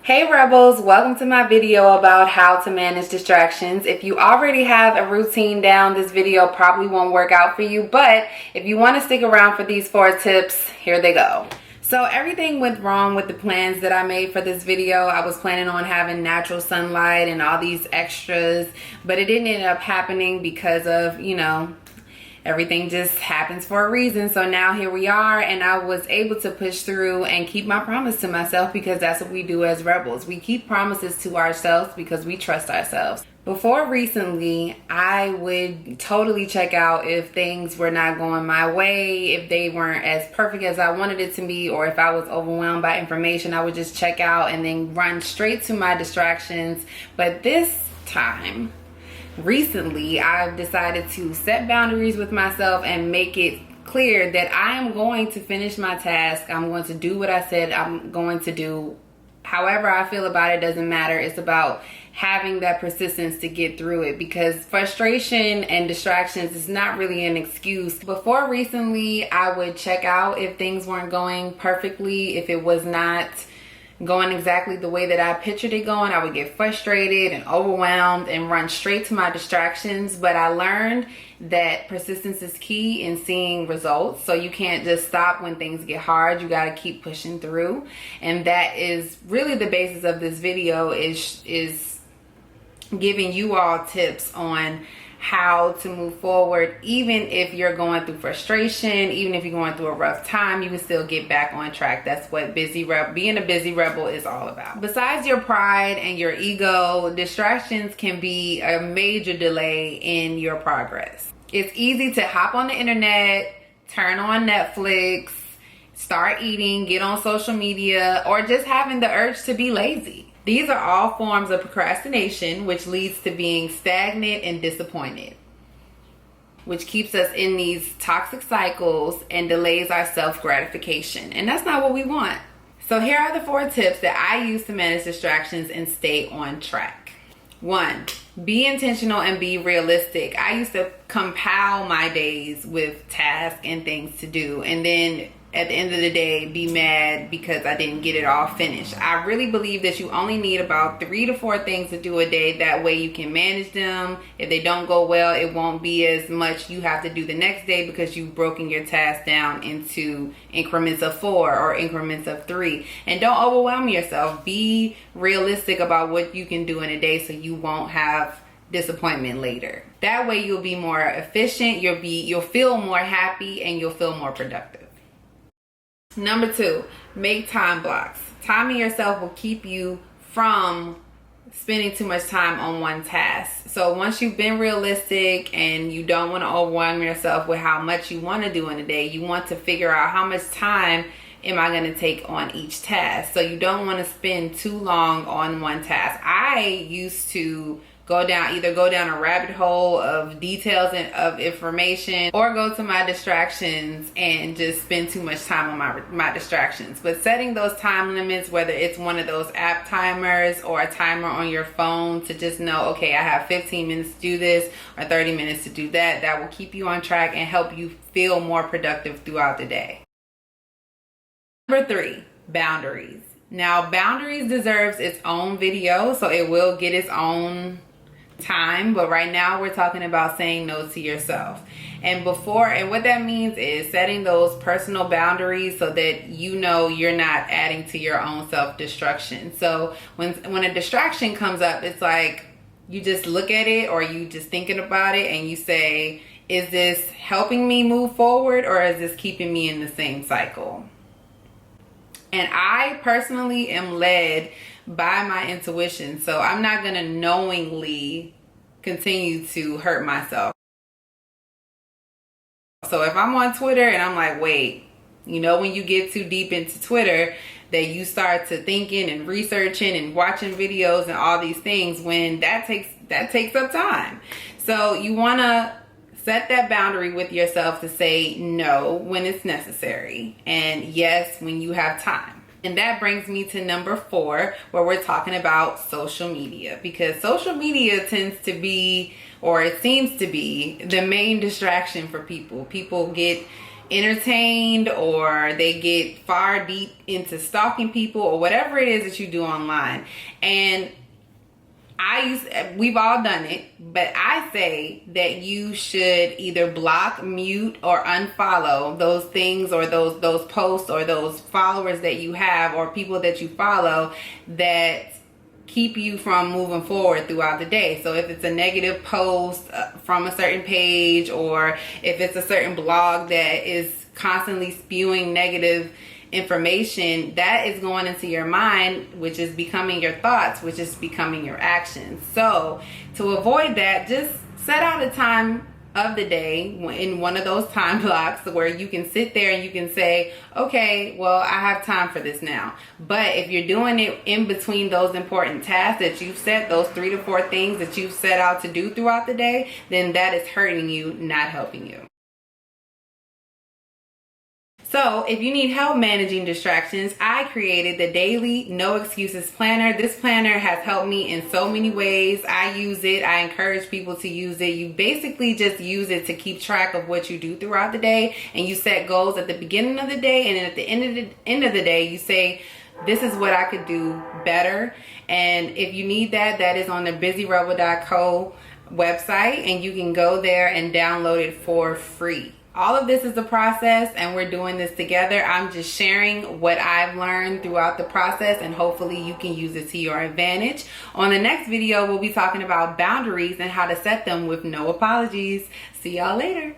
Hey Rebels, welcome to my video about how to manage distractions. If you already have a routine down, this video probably won't work out for you, but if you want to stick around for these 4 tips, here they go. So everything went wrong with the plans that I made for this video. I was planning on having natural sunlight and all these extras, but it didn't end up happening because of, everything just happens for a reason. So now here we are, and I was able to push through and keep my promise to myself, because that's what we do as rebels. We keep promises to ourselves because we trust ourselves. Before recently, I would totally check out if things were not going my way, if they weren't as perfect as I wanted it to be, or if I was overwhelmed by information. I would just check out and then run straight to my distractions. But this time, recently, I've decided to set boundaries with myself and make it clear that I am going to finish my task. I'm going to do what I said I'm going to do. However I feel about it doesn't matter. It's about having that persistence to get through it, because frustration and distractions is not really an excuse. Before recently, I would check out if things weren't going perfectly, if it was not going exactly the way that I pictured it going. I would get frustrated and overwhelmed and run straight to my distractions. But I learned that persistence is key in seeing results. So you can't just stop when things get hard. You got to keep pushing through. And that is really the basis of this video, is giving you all tips on how to move forward. Even if you're going through frustration, even if you're going through a rough time, you can still get back on track. That's what being a busy rebel is all about. Besides your pride and your ego, distractions can be a major delay in your progress. It's easy to hop on the internet, turn on Netflix, start eating, get on social media, or just having the urge to be lazy. These are all forms of procrastination, which leads to being stagnant and disappointed, which keeps us in these toxic cycles and delays our self-gratification. And that's not what we want. So here are the 4 tips that I use to manage distractions and stay on track. 1, be intentional and be realistic. I used to compile my days with tasks and things to do, and then at the end of the day be mad because I didn't get it all finished. I really believe that you only need about 3 to 4 things to do a day. That way you can manage them. If they don't go well, it won't be as much you have to do the next day, because you've broken your task down into increments of 4 or increments of 3. And don't overwhelm yourself. Be realistic about what you can do in a day, so you won't have disappointment later. That way you'll be more efficient, you'll feel more happy, and you'll feel more productive. Number 2, make time blocks. Timing yourself will keep you from spending too much time on one task. So once you've been realistic and you don't want to overwhelm yourself with how much you want to do in a day, you want to figure out how much time am I going to take on each task. So you don't want to spend too long on one task. I used to either go down a rabbit hole of details and of information, or go to my distractions and just spend too much time on my distractions. But setting those time limits, whether it's one of those app timers or a timer on your phone, to just know, okay, I have 15 minutes to do this or 30 minutes to do that, that will keep you on track and help you feel more productive throughout the day. Number 3, boundaries. Now, boundaries deserves its own video, so it will get its own time, but right now we're talking about saying no to yourself. And what that means is setting those personal boundaries so that you're not adding to your own self-destruction. So when a distraction comes up, it's like you just look at it, or you just thinking about it, and you say, is this helping me move forward, or is this keeping me in the same cycle? And I personally am led by my intuition, so I'm not going to knowingly continue to hurt myself. So if I'm on Twitter and I'm like, wait, when you get too deep into Twitter, that you start to thinking and researching and watching videos and all these things, when that takes up time. So you want to set that boundary with yourself to say no when it's necessary, and yes when you have time. And that brings me to number 4, where we're talking about social media, because social media tends to be, or it seems to be, the main distraction for people. People get entertained, or they get far deep into stalking people, or whatever it is that you do online. And we've all done it, but I say that you should either block, mute, or unfollow those things, or those posts, or those followers that you have, or people that you follow that keep you from moving forward throughout the day. So if it's a negative post from a certain page, or if it's a certain blog that is constantly spewing negative information, that is going into your mind, which is becoming your thoughts, which is becoming your actions. So to avoid that, just set out a time of the day in one of those time blocks where you can sit there and you can say, okay, well, I have time for this now. But if you're doing it in between those important tasks that you've set, those 3 to 4 things that you've set out to do throughout the day, then that is hurting you, not helping you. So if you need help managing distractions, I created the Daily No Excuses Planner. This planner has helped me in so many ways. I use it. I encourage people to use it. You basically just use it to keep track of what you do throughout the day, and you set goals at the beginning of the day, and then at the end of the day, you say, this is what I could do better. And if you need that, that is on the busyrebel.co website, and you can go there and download it for free. All of this is a process, and we're doing this together. I'm just sharing what I've learned throughout the process, and hopefully you can use it to your advantage. On the next video, we'll be talking about boundaries and how to set them with no apologies. See y'all later.